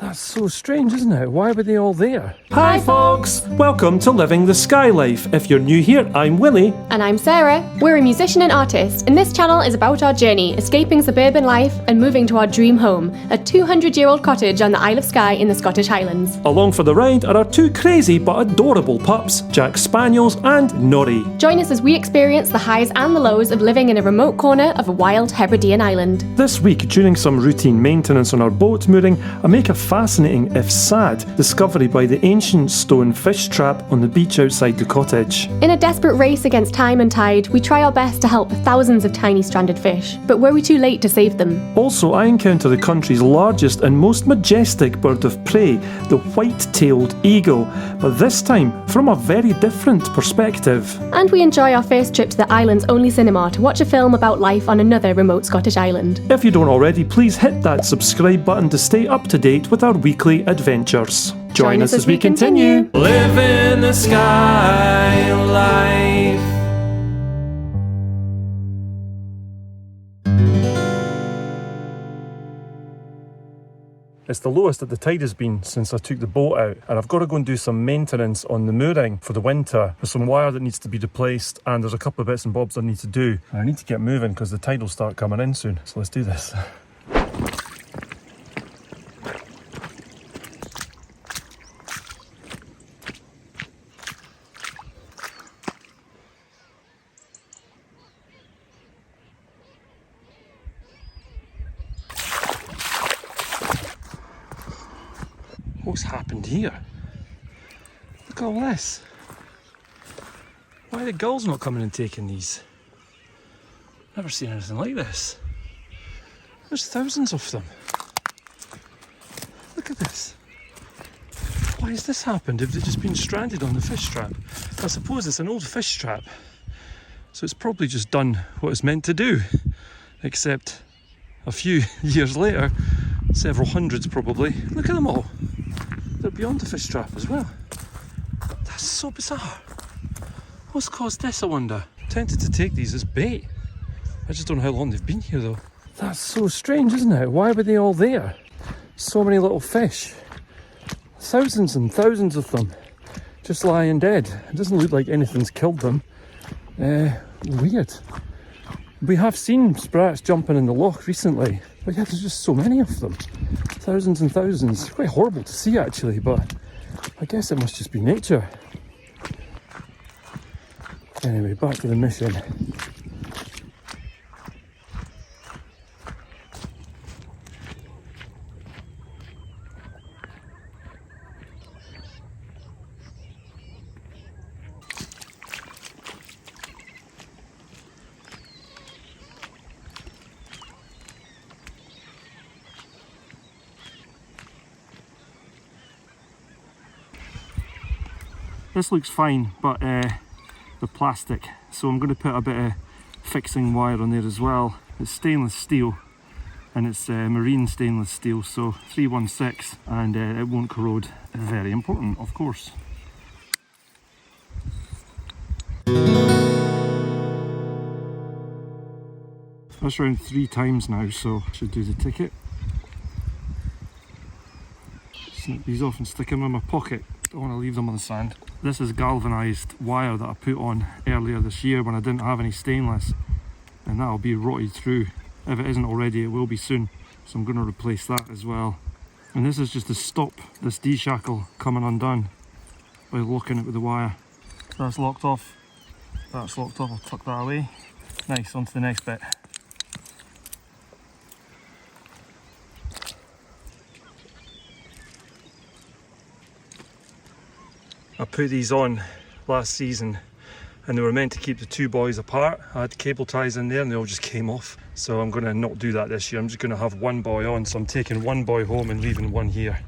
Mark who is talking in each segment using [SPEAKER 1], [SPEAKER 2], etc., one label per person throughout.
[SPEAKER 1] That's so strange, isn't it? Why were they all there?
[SPEAKER 2] Hi folks! Welcome to Living the Skye Life. If you're new here, I'm Willie.
[SPEAKER 3] And I'm Sarah. We're a musician and artist, and this channel is about our journey escaping suburban life and moving to our dream home, a 200-year-old cottage on the Isle of Skye in the Scottish Highlands.
[SPEAKER 2] Along for the ride are our two crazy but adorable pups, Jack Spaniels and Nori.
[SPEAKER 3] Join us as we experience the highs and the lows of living in a remote corner of a wild Hebridean island.
[SPEAKER 2] This week, during some routine maintenance on our boat mooring, I make a fascinating, if sad, discovery by the ancient stone fish trap on the beach outside the cottage.
[SPEAKER 3] In a desperate race against time and tide, we try our best to help thousands of tiny stranded fish, but were we too late to save them?
[SPEAKER 2] Also, I encounter the country's largest and most majestic bird of prey, the white-tailed eagle, but this time from a very different perspective.
[SPEAKER 3] And we enjoy our first trip to the island's only cinema to watch a film about life on another remote Scottish island.
[SPEAKER 2] If you don't already, please hit that subscribe button to stay up to date with our weekly adventures. Join us as we continue. Living the Skye Life. It's the lowest that the tide has been since I took the boat out, and I've got to go and do some maintenance on the mooring for the winter. There's some wire that needs to be replaced, and there's a couple of bits and bobs I need to do. And I need to get moving because the tide will start coming in soon, so let's do this. What's happened here? Look at all this. Why are the gulls not coming and taking these? Never seen anything like this. There's thousands of them. Look at this. Why has this happened? Have they just been stranded on the fish trap? I suppose it's an old fish trap, so it's probably just done what it's meant to do, except a few years later, several hundreds probably. Look at them all. They're beyond the fish trap as well. That's so bizarre. What's caused this, I wonder? I'm tempted to take these as bait. I just don't know how long they've been here though.
[SPEAKER 1] That's so strange, isn't it? Why were they all there? So many little fish. Thousands and thousands of them. Just lying dead. It doesn't look like anything's killed them. Weird. We have seen sprats jumping in the loch recently. But yeah, there's just so many of them. Thousands and thousands. It's quite horrible to see actually, but I guess it must just be nature. Anyway, back to the mission.
[SPEAKER 2] This looks fine, but the plastic, so I'm going to put a bit of fixing wire on there as well. It's stainless steel, and it's marine stainless steel, so 316, and it won't corrode. Very important, of course. That's around 3 times now, so I should do the ticket. Snip these off and stick them in my pocket. Don't want to leave them on the sand. This is galvanised wire that I put on earlier this year when I didn't have any stainless, and that'll be rotted through. If it isn't already, it will be soon, so I'm going to replace that as well. And this is just to stop this D-shackle coming undone by locking it with the wire. That's locked off. That's locked off. I'll tuck that away. Nice, on to the next bit. I put these on last season and they were meant to keep the two buoys apart. I had cable ties in there and they all just came off. So I'm going to not do that this year. I'm just going to have one buoy on. So I'm taking one buoy home and leaving one here.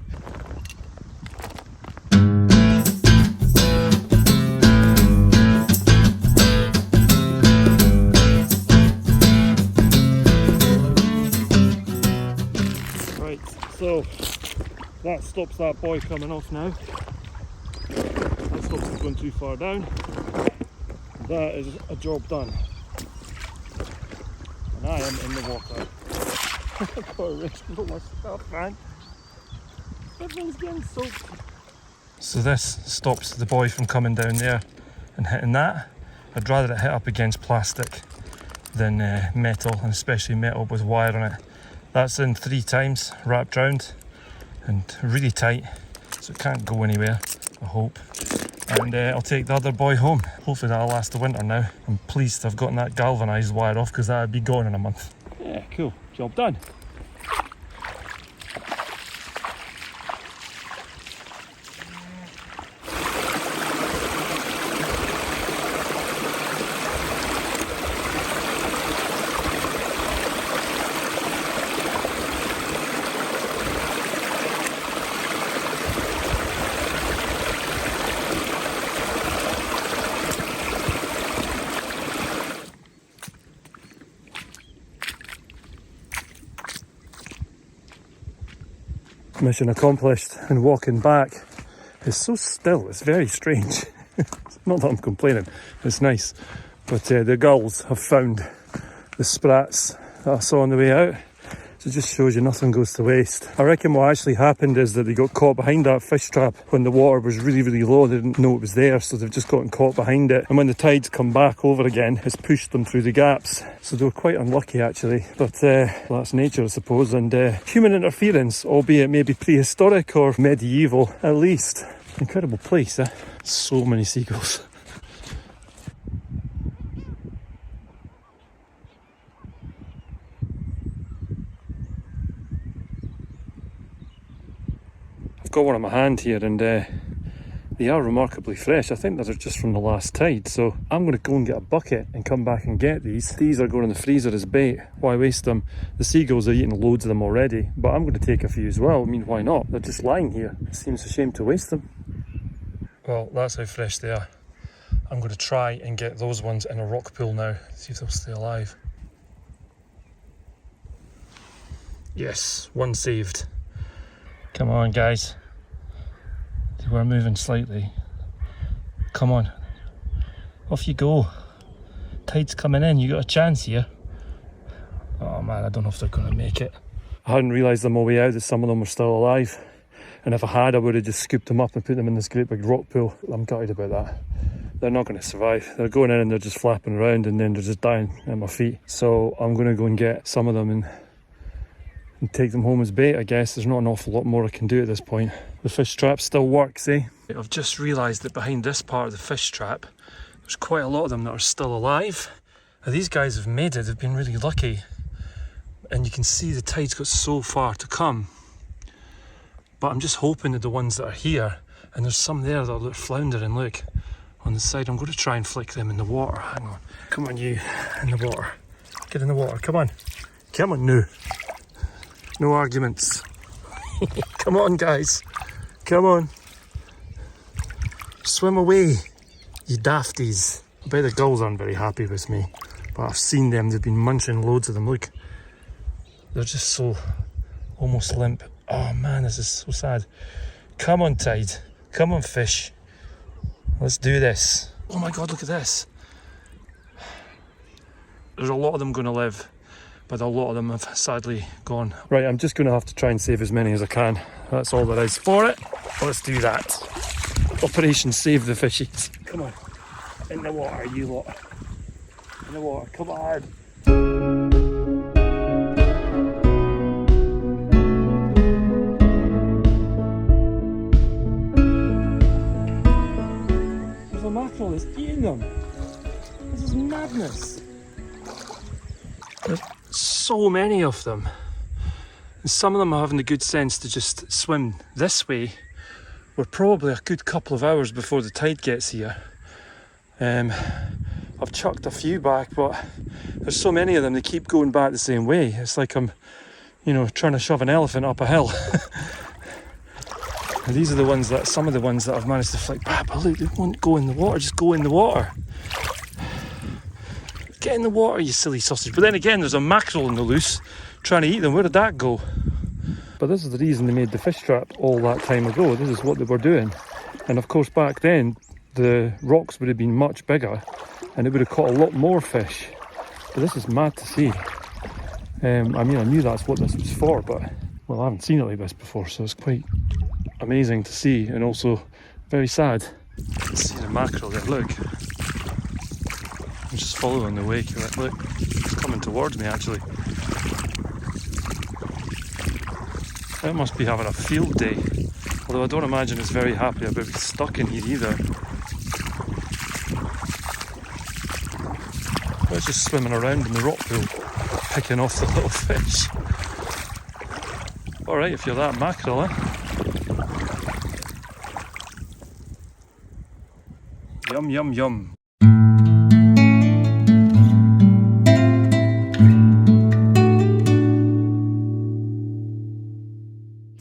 [SPEAKER 2] Right, so that stops that buoy coming off now. That stops it going too far down. That is a job done. And I am in the water. Poor Rich, look my stuff, man.
[SPEAKER 1] Everyone's getting soaked.
[SPEAKER 2] So this stops the boy from coming down there and hitting that. I'd rather it hit up against plastic than metal, and especially metal with wire on it. That's in 3 times, wrapped round and really tight, so it can't go anywhere, I hope. And I'll take the other boy home. Hopefully that'll last the winter now. I'm pleased I've gotten that galvanised wire off, because that would be gone in a month.
[SPEAKER 1] Yeah, cool. Job done.
[SPEAKER 2] Mission accomplished, and walking back is so still, it's very strange. Not that I'm complaining, it's nice. But the gulls have found the sprats that I saw on the way out. So it just shows you nothing goes to waste. I reckon what actually happened is that they got caught behind that fish trap when the water was really, really low. They didn't know it was there, so they've just gotten caught behind it. And when the tides come back over again, it's pushed them through the gaps. So they were quite unlucky actually. But well, that's nature, I suppose. And human interference, albeit maybe prehistoric or medieval at least. Incredible place, eh? So many seagulls. I've got one in my hand here, and they are remarkably fresh. I think they're just from the last tide, so I'm going to go and get a bucket and come back and get these. These are going in the freezer as bait. Why waste them? The seagulls are eating loads of them already, but I'm going to take a few as well. I mean, why not? They're just lying here. It seems a shame to waste them. Well, that's how fresh they are. I'm going to try and get those ones in a rock pool now, see if they'll stay alive. Yes, one saved. Come on, guys. We're moving slightly. Come on. Off you go. Tide's coming in, you got a chance here. Oh man, I don't know if they're going to make it. I hadn't realised on my way out that some of them were still alive. And if I had, I would have just scooped them up and put them in this great big rock pool. I'm gutted about that. They're not going to survive. They're going in and they're just flapping around, and then they're just dying at my feet. So I'm going to go and get some of them and take them home as bait, I guess. There's not an awful lot more I can do at this point. The fish trap still works, eh? I've just realised that behind this part of the fish trap, there's quite a lot of them that are still alive. Now, these guys have made it, they've been really lucky. And you can see the tide's got so far to come. But I'm just hoping that the ones that are here, and there's some there that are floundering, look, on the side. I'm going to try and flick them in the water. Hang on. Come on, you, in the water. Get in the water, come on. Come on now. No arguments. Come on, guys. Come on. Swim away, you dafties. I bet the gulls aren't very happy with me, but I've seen them. They've been munching loads of them. Look. They're just so almost limp. Oh man, this is so sad. Come on, tide. Come on, fish. Let's do this. Oh my God, look at this. There's a lot of them going to live, but a lot of them have sadly gone. Right, I'm just going to have to try and save as many as I can. That's all there is for it. Let's do that. Operation Save the Fishies. Come on. In the water, you lot. In the water, come on. There's a mackerel that's eating them. This is madness. There's so many of them. And some of them are having the good sense to just swim this way. We're probably a good couple of hours before the tide gets here. I've chucked a few back, but there's so many of them, they keep going back the same way. It's like I'm, trying to shove an elephant up a hill. And these are the ones that, some of the ones that I've managed to flick back, but look, they won't go in the water, just go in the water. Get in the water, you silly sausage. But then again, there's a mackerel in the loose trying to eat them. Where did that go? But this is the reason they made the fish trap all that time ago. This is what they were doing. And of course, back then, the rocks would have been much bigger and it would have caught a lot more fish. But this is mad to see. I knew that's what this was for, but, well, I haven't seen it like this before, so it's quite amazing to see and also very sad. See the mackerel there, look. I'm just following the wake of it, look. It's coming towards me actually. It must be having a field day. Although I don't imagine it's very happy about being stuck in here either. It's just swimming around in the rock pool, picking off the little fish. Alright, if you're that mackerel, eh? Yum, yum, yum.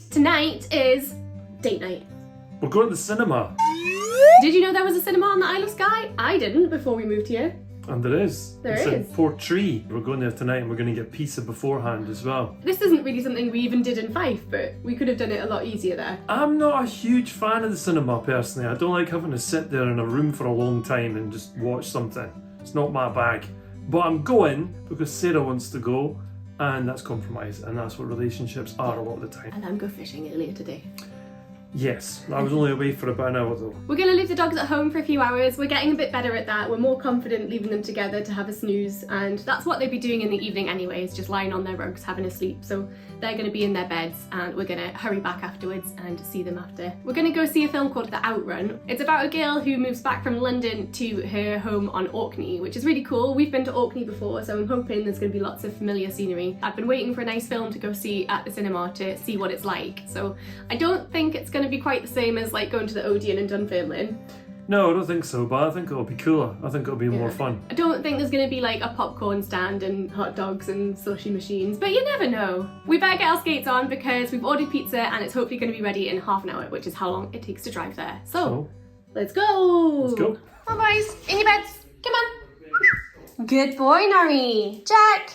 [SPEAKER 3] Tonight is date night.
[SPEAKER 2] We're going to the cinema.
[SPEAKER 3] Did you know there was a cinema on the Isle of Skye? I didn't before we moved here.
[SPEAKER 2] And there is.
[SPEAKER 3] It's
[SPEAKER 2] in Portree. We're going there tonight and we're going to get pizza beforehand as well.
[SPEAKER 3] This isn't really something we even did in Fife, but we could have done it a lot easier there.
[SPEAKER 2] I'm not a huge fan of the cinema personally. I don't like having to sit there in a room for a long time and just watch something. It's not my bag. But I'm going because Sarah wants to go, and that's compromise, and that's what relationships are a lot of the time.
[SPEAKER 3] And I'm go fishing earlier today.
[SPEAKER 2] Yes, I was only away for about an hour though.
[SPEAKER 3] We're going to leave the dogs at home for a few hours. We're getting a bit better at that. We're more confident leaving them together to have a snooze, and that's what they'd be doing in the evening anyways, just lying on their rugs having a sleep. So they're going to be in their beds and we're going to hurry back afterwards and see them after. We're going to go see a film called The Outrun. It's about a girl who moves back from London to her home on Orkney, which is really cool. We've been to Orkney before, so I'm hoping there's going to be lots of familiar scenery. I've been waiting for a nice film to go see at the cinema to see what it's like. So I don't think it's going to be quite the same as like going to the Odeon in Dunfermline.
[SPEAKER 2] No, I don't think so, but I think it'll be cooler. I think it'll be more fun.
[SPEAKER 3] I don't think there's going to be like a popcorn stand and hot dogs and slushy machines, but you never know. We better get our skates on because we've ordered pizza and it's hopefully going to be ready in half an hour, which is how long it takes to drive there. So let's go!
[SPEAKER 2] Let's go.
[SPEAKER 3] Come on boys, in your beds. Come on. Good boy, Nori. Jack.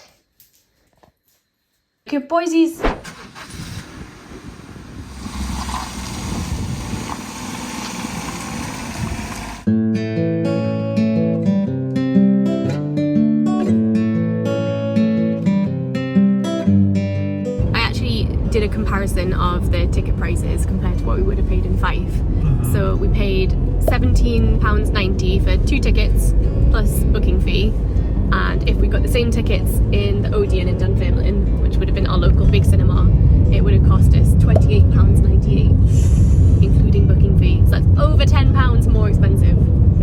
[SPEAKER 3] Good boysies. Did a comparison of the ticket prices compared to what we would have paid in Fife. So we paid £17.90 for 2 tickets plus booking fee, and if we got the same tickets in the Odeon in Dunfermline, which would have been our local big cinema, it would have cost us £28.98 including booking fee. So that's over £10 more expensive.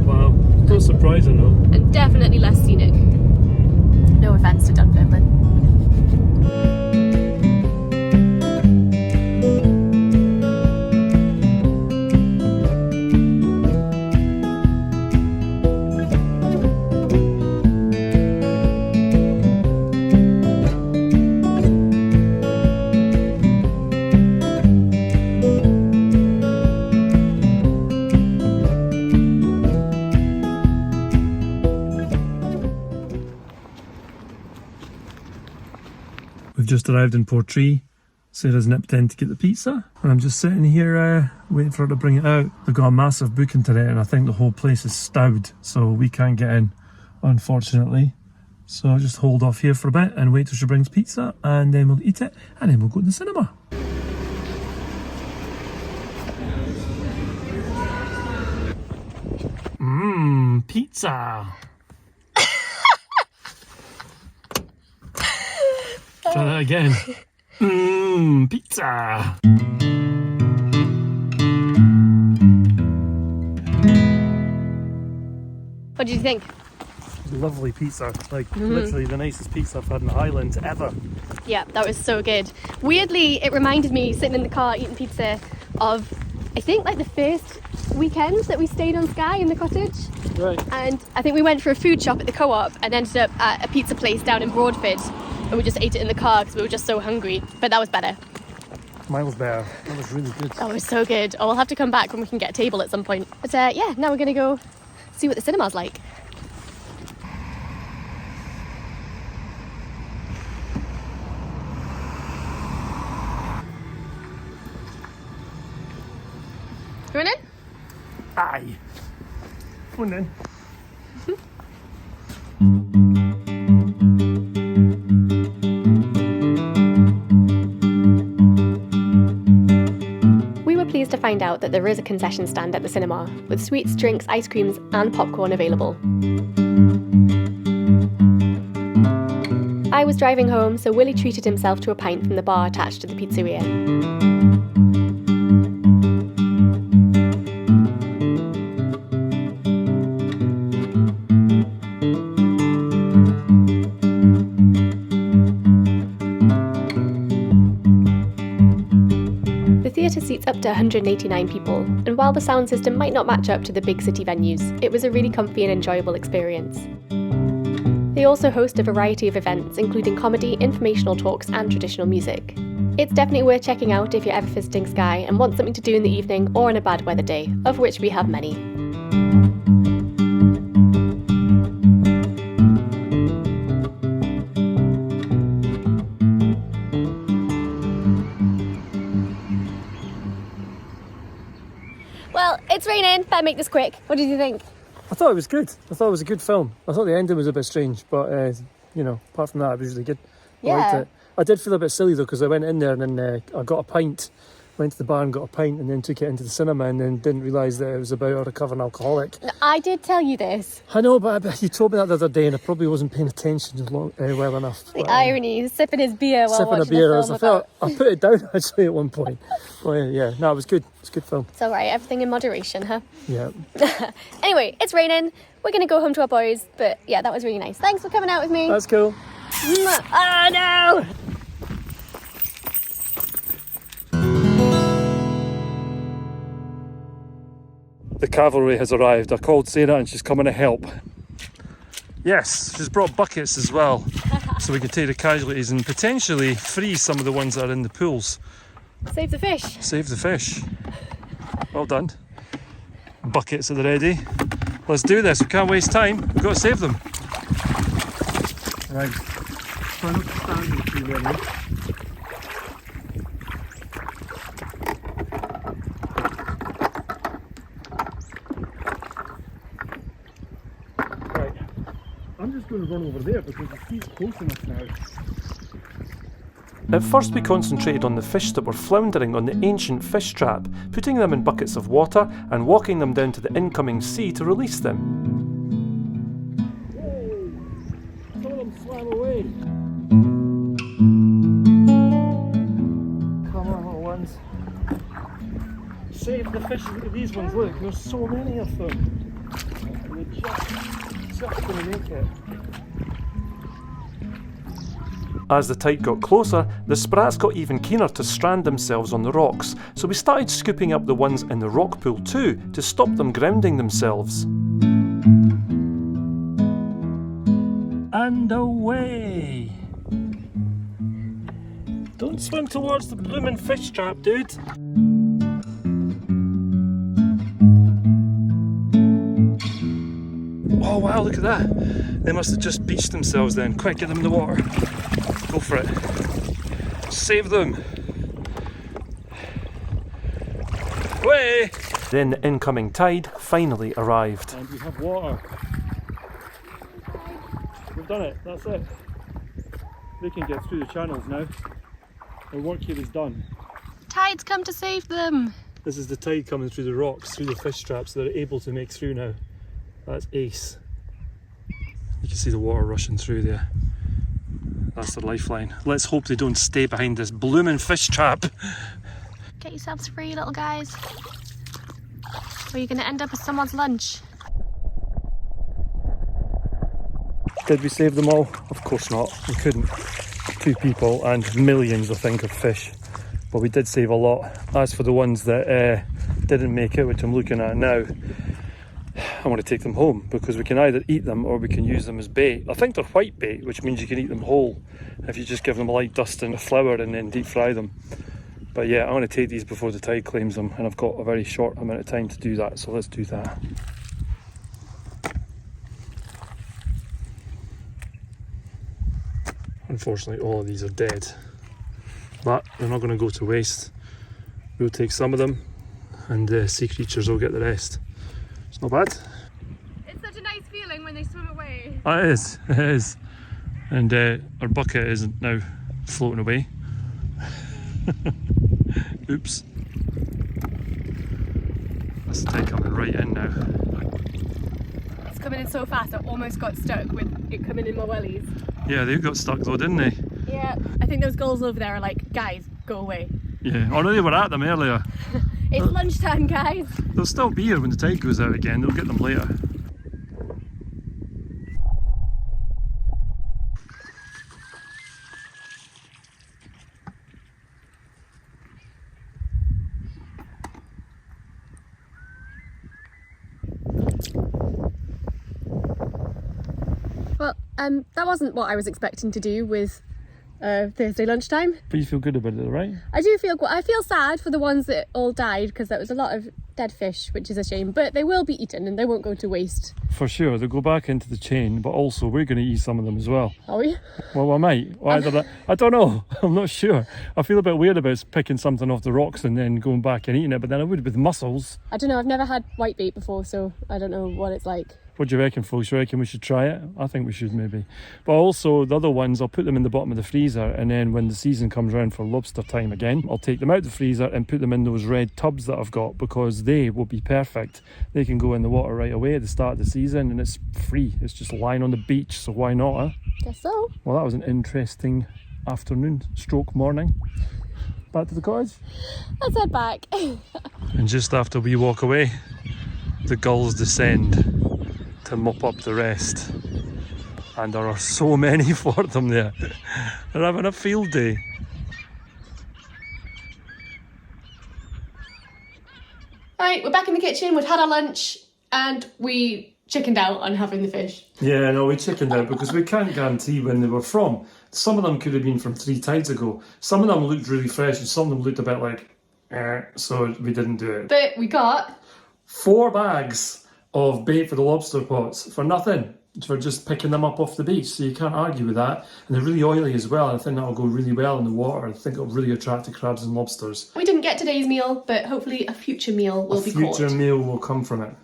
[SPEAKER 2] Wow, so surprising though.
[SPEAKER 3] And definitely less scenic. No offence to Dunfermline.
[SPEAKER 2] We've just arrived in Portree. Sarah's nipped in to get the pizza, and I'm just sitting here waiting for her to bring it out. They've got a massive booking today, and I think the whole place is stowed, so we can't get in, unfortunately. So I'll just hold off here for a bit and wait till she brings pizza, and then we'll eat it, and then we'll go to the cinema. Pizza! Try that again. Pizza!
[SPEAKER 3] What did you think?
[SPEAKER 2] Lovely pizza, like literally the nicest pizza I've had in the Highlands ever.
[SPEAKER 3] Yeah, that was so good. Weirdly, it reminded me, sitting in the car eating pizza, of I think like the first weekend that we stayed on Skye in the cottage.
[SPEAKER 2] Right.
[SPEAKER 3] And I think we went for a food shop at the co-op and ended up at a pizza place down in Broadford, and we just ate it in the car because we were just so hungry. But that was better.
[SPEAKER 2] Mine was better. That was really good.
[SPEAKER 3] That was so good. Oh, we'll have to come back when we can get a table at some point. But yeah, now we're gonna go see what the cinema's like. Going in?
[SPEAKER 2] Aye. Come on then.
[SPEAKER 3] pleased to find out that there is a concession stand at the cinema, with sweets, drinks, ice creams and popcorn available. I was driving home, so Willie treated himself to a pint from the bar attached to the pizzeria. The theatre seats up to 189 people, and while the sound system might not match up to the big city venues, it was a really comfy and enjoyable experience. They also host a variety of events, including comedy, informational talks and traditional music. It's definitely worth checking out if you're ever visiting Skye and want something to do in the evening or on a bad weather day, of which we have many. Well, it's raining, better make this quick. What did you think?
[SPEAKER 1] I thought it was good. I thought it was a good film. I thought the ending was a bit strange, but you know, apart from that, it was really good. I liked it. I did feel a bit silly though, because I went in there and then I got a pint, went to the bar and got a pint, and then took it into the cinema and then didn't realise that it was about a recovering alcoholic.
[SPEAKER 3] I did tell you this.
[SPEAKER 1] I know, but you told me that the other day and I probably wasn't paying attention well enough.
[SPEAKER 3] The irony, he's sipping his beer while
[SPEAKER 1] sipping
[SPEAKER 3] watching
[SPEAKER 1] a beer.
[SPEAKER 3] a film
[SPEAKER 1] I put it down actually at one point. Oh yeah, no, it was good. It's a good film.
[SPEAKER 3] It's alright, everything in moderation, huh?
[SPEAKER 1] Yeah.
[SPEAKER 3] Anyway, it's raining. We're going to go home to our boys, but yeah, that was really nice. Thanks for coming out with me.
[SPEAKER 1] That's cool.
[SPEAKER 3] Oh no!
[SPEAKER 1] The cavalry has arrived. I called Sarah and she's coming to help. Yes, she's brought buckets as well, so we can take the casualties and potentially free some of the ones that are in the pools.
[SPEAKER 3] Save the fish.
[SPEAKER 1] Save the fish. Well done. Buckets at the ready. Let's do this. We can't waste time. We've got to save them. Right. Try not to stand in the tree there, mate. Right. I'm just going to run over there because the sea's close enough now. At first we concentrated on the fish that were floundering on the ancient fish trap, putting them in buckets of water and walking them down to the incoming sea to release them. Whoa! Some of them swam away. Come on, little ones. Save the fish. Look at these ones, look, there's so many of them. And they're just going to make it. As the tide got closer, the sprats got even keener to strand themselves on the rocks, so we started scooping up the ones in the rock pool too, to stop them grounding themselves. And away! Don't swim towards the bloomin' fish trap, dude! Oh wow, look at that! They must have just beached themselves then. Quick, get them in the water. Go for it. Save them. Away! Then the incoming tide finally arrived. And we have water. We've done it, that's it. They can get through the channels now. Our work here is done.
[SPEAKER 3] Tide's come to save them.
[SPEAKER 1] This is the tide coming through the rocks, through the fish traps that are able to make through now. That's ace. You can see the water rushing through there. That's the lifeline. Let's hope they don't stay behind this blooming fish trap.
[SPEAKER 3] Get yourselves free, little guys. Or you're going to end up as someone's lunch.
[SPEAKER 1] Did we save them all? Of course not. We couldn't. 2 people and millions, I think, of fish. But we did save a lot. As for the ones that didn't make it, which I'm looking at now, I want to take them home because we can either eat them or we can use them as bait. I think they're white bait, which means you can eat them whole if you just give them a light dust and a flour and then deep fry them. But yeah, I want to take these before the tide claims them, and I've got a very short amount of time to do that, so let's do that. Unfortunately, all of these are dead, but they're not going to go to waste. We'll take some of them and the sea creatures will get the rest. It's not bad.
[SPEAKER 3] It's such a nice feeling when they swim away.
[SPEAKER 1] It is. And our bucket is now floating away. Oops.
[SPEAKER 2] That's the tide coming right in now.
[SPEAKER 3] It's coming in so fast, I almost got stuck with it coming in my wellies.
[SPEAKER 2] Yeah, they got stuck though, didn't they?
[SPEAKER 3] Yeah, I think those gulls over there are like, guys, go away.
[SPEAKER 2] Yeah, oh no, they were at them earlier.
[SPEAKER 3] It's lunchtime, guys.
[SPEAKER 2] They'll still be here when the tide goes out again, they'll get them later.
[SPEAKER 3] Well, that wasn't what I was expecting to do with Thursday lunchtime.
[SPEAKER 2] But you feel good about it, right?
[SPEAKER 3] I do feel good. I feel sad for the ones that all died because there was a lot of dead fish, which is a shame, but they will be eaten and they won't go to waste.
[SPEAKER 2] For sure, they'll go back into the chain, but also we're going to eat some of them as well.
[SPEAKER 3] Are we?
[SPEAKER 2] Well, I might. I don't know. I'm not sure. I feel a bit weird about picking something off the rocks and then going back and eating it, but then I would with mussels.
[SPEAKER 3] I don't know. I've never had whitebait before, so I don't know what it's like.
[SPEAKER 2] What do you reckon, folks? You reckon we should try it? I think we should, maybe. But also, the other ones, I'll put them in the bottom of the freezer, and then when the season comes around for lobster time again, I'll take them out of the freezer and put them in those red tubs that I've got, because they will be perfect. They can go in the water right away at the start of the season, and it's free. It's just lying on the beach, so why not, huh?
[SPEAKER 3] Guess so.
[SPEAKER 2] Well, that was an interesting afternoon stroke morning. Back to the cottage.
[SPEAKER 3] Let's head back.
[SPEAKER 2] And just after we walk away, the gulls descend to mop up the rest, and there are so many for them there. They're having a field day.
[SPEAKER 3] Right, we're back in the kitchen, we've had our lunch and we chickened out on having the fish.
[SPEAKER 2] Yeah, no, we chickened out because we can't guarantee when they were from. Some of them could have been from 3 tides ago. Some of them looked really fresh and some of them looked a bit like so we didn't do it.
[SPEAKER 3] But we got
[SPEAKER 2] 4 bags of bait for the lobster pots for nothing, for just picking them up off the beach, so you can't argue with that. And they're really oily as well, and I think that'll go really well in the water. I think it'll really attract the crabs and lobsters.
[SPEAKER 3] We didn't get today's meal, but hopefully a future meal will be caught.
[SPEAKER 2] A future meal will come from it.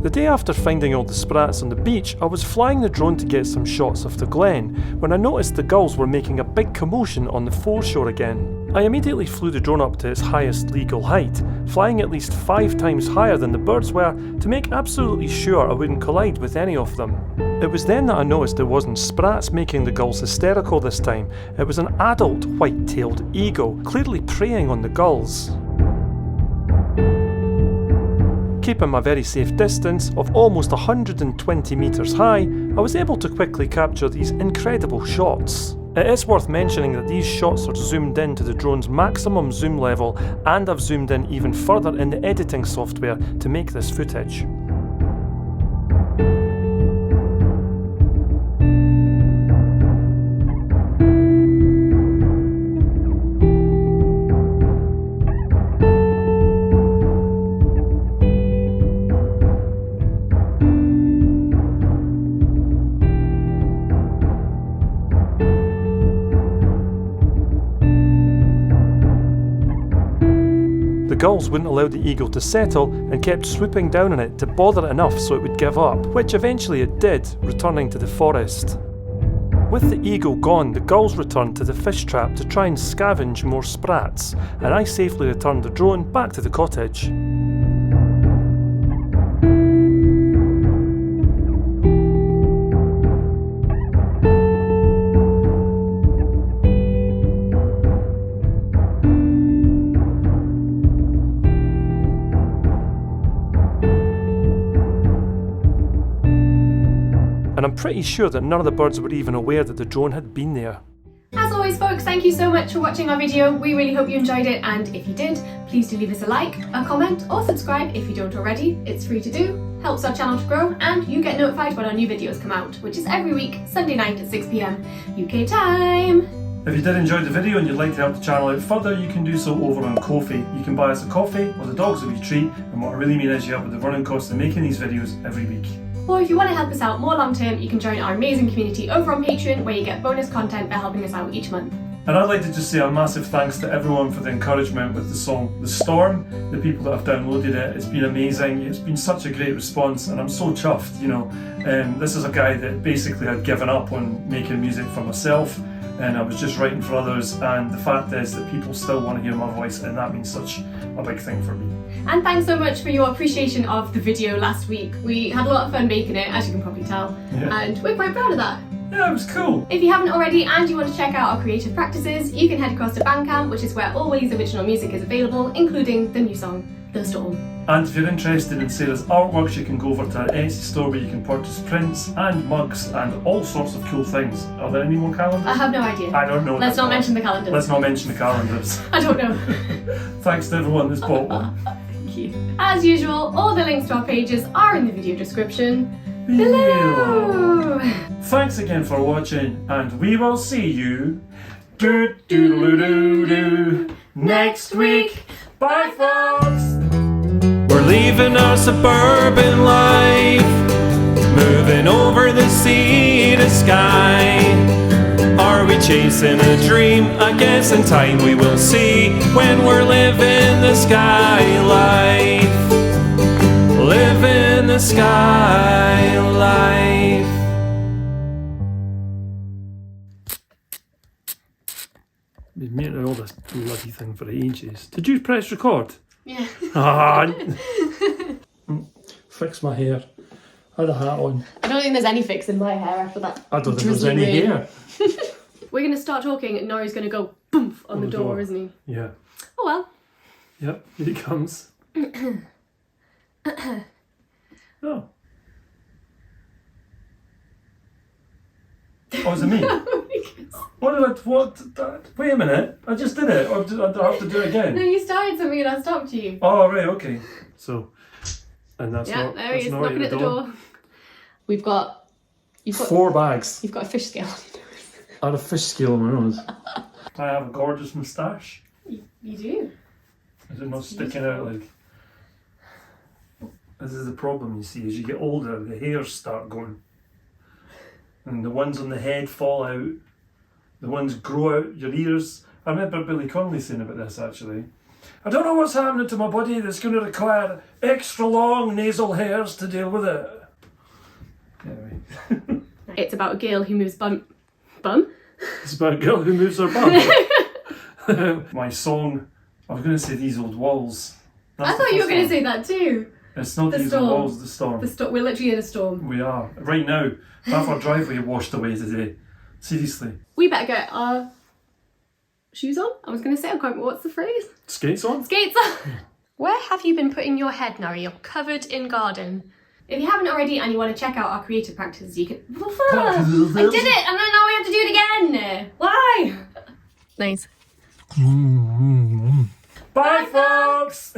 [SPEAKER 2] The day after finding all the sprats on the beach, I was flying the drone to get some shots of the glen when I noticed the gulls were making a big commotion on the foreshore again. I immediately flew the drone up to its highest legal height, flying at least 5 times higher than the birds were to make absolutely sure I wouldn't collide with any of them. It was then that I noticed it wasn't sprats making the gulls hysterical this time. It was an adult white-tailed eagle, clearly preying on the gulls. Keeping my very safe distance of almost 120 metres high, I was able to quickly capture these incredible shots. It is worth mentioning that these shots are zoomed in to the drone's maximum zoom level, and I've zoomed in even further in the editing software to make this footage. The gulls wouldn't allow the eagle to settle and kept swooping down on it to bother it enough so it would give up, which eventually it did, returning to the forest. With the eagle gone, the gulls returned to the fish trap to try and scavenge more sprats, and I safely returned the drone back to the cottage. And I'm pretty sure that none of the birds were even aware that the drone had been there.
[SPEAKER 3] As always folks, thank you so much for watching our video. We really hope you enjoyed it, and if you did, please do leave us a like, a comment or subscribe if you don't already. It's free to do, helps our channel to grow, and you get notified when our new videos come out, which is every week, Sunday night at 6 PM UK time.
[SPEAKER 2] If you did enjoy the video and you'd like to help the channel out further, you can do so over on Ko-fi. You can buy us a coffee or the dogs a wee treat, and what I really mean is you help with the running costs of making these videos every week.
[SPEAKER 3] Or if you want to help us out more long term, you can join our amazing community over on Patreon, where you get bonus content by helping us out each month.
[SPEAKER 2] And I'd like to just say a massive thanks to everyone for the encouragement with the song The Storm, the people that have downloaded it. It's been amazing, it's been such a great response, and I'm so chuffed, you know. This is a guy that basically had given up on making music for myself,
[SPEAKER 1] and I was just writing for others, and the fact is that people still want to hear my voice, and that means such a big thing for me.
[SPEAKER 3] And thanks so much for your appreciation of the video last week. We had a lot of fun making it, as you can probably tell, and we're quite proud of that.
[SPEAKER 1] Yeah, it was cool.
[SPEAKER 3] If you haven't already and you want to check out our creative practices, you can head across to Bandcamp, which is where all Willie's original music is available, including the new song, The Storm.
[SPEAKER 1] And if you're interested in Sarah's artworks, you can go over to our Etsy store where you can purchase prints and mugs and all sorts of cool things. Are there any more calendars?
[SPEAKER 3] I have no idea.
[SPEAKER 1] I don't know.
[SPEAKER 3] Let's not mention the calendars.
[SPEAKER 1] Let's not mention the calendars.
[SPEAKER 3] I don't know.
[SPEAKER 1] Thanks to everyone that's bought one.
[SPEAKER 3] Thank you. As usual, all the links to our pages are in the video description below.
[SPEAKER 1] Thanks again for watching, and we will see you do next week. Bye, folks! We're leaving our suburban life, moving over the sea to Skye. Are we chasing a dream? I guess in time we will see, when we're living the Skye life. Living the Skye life. Been meaning all this bloody thing for ages. Did you press record?
[SPEAKER 3] Yeah.
[SPEAKER 1] Fix my hair. I had a hat on.
[SPEAKER 3] I don't think there's any fixing my hair after that.
[SPEAKER 1] I don't think there's any hair.
[SPEAKER 3] We're going to start talking and Nori's going to go boom on the door, isn't he?
[SPEAKER 1] Yeah.
[SPEAKER 3] Oh well.
[SPEAKER 1] Yep, here he comes. Oh. Oh, is it me? What? Wait a minute. I just did it. Or do I have to do it again?
[SPEAKER 3] No, you started something and I stopped you.
[SPEAKER 1] Oh, right, okay. So, and that's
[SPEAKER 3] Yeah,
[SPEAKER 1] not.
[SPEAKER 3] there he is,
[SPEAKER 1] not
[SPEAKER 3] knocking at the door. You've got
[SPEAKER 1] 4 bags.
[SPEAKER 3] You've got a fish scale.
[SPEAKER 1] I had a fish scale on my nose. I have a gorgeous moustache.
[SPEAKER 3] You do.
[SPEAKER 1] Is it not sticking out like? This is the problem, you see. As you get older, the hairs start going. And the ones on the head fall out. The ones grow out your ears. I remember Billy Connolly saying about this actually. I don't know what's happening to my body that's going to require extra long nasal hairs to deal with it. Anyway.
[SPEAKER 3] It's about a girl who moves bum?
[SPEAKER 1] It's about a girl who moves her bum. My song, I was going to say These Old Walls.
[SPEAKER 3] I thought you were going to say that too.
[SPEAKER 1] It's not
[SPEAKER 3] The
[SPEAKER 1] These
[SPEAKER 3] storm.
[SPEAKER 1] Old Walls, the storm.
[SPEAKER 3] We're literally in a storm.
[SPEAKER 1] We are. Right now. Half our driveway washed away today. Seriously.
[SPEAKER 3] We better get our shoes on. I was going to say, I can't remember what's the phrase.
[SPEAKER 1] Skates on?
[SPEAKER 3] Skates on. Where have you been putting your head, Nori? You're covered in garden. If you haven't already and you want to check out our creative practices, you can... I did it! And then now we have to do it again! Why? Nice.
[SPEAKER 1] Bye, folks!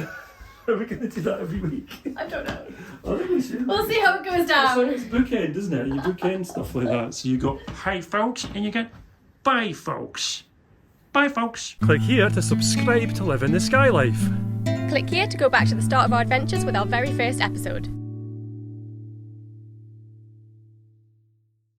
[SPEAKER 1] Are we going to do that every week?
[SPEAKER 3] I don't know.
[SPEAKER 1] I think we should.
[SPEAKER 3] We'll see how it goes
[SPEAKER 1] It's
[SPEAKER 3] down.
[SPEAKER 1] like it's bookend, isn't it? You bookend stuff like that. So you go, hi folks, and you get, bye folks. Bye folks. Click here to subscribe to live in the Skye life.
[SPEAKER 3] Click here to go back to the start of our adventures with our very first episode.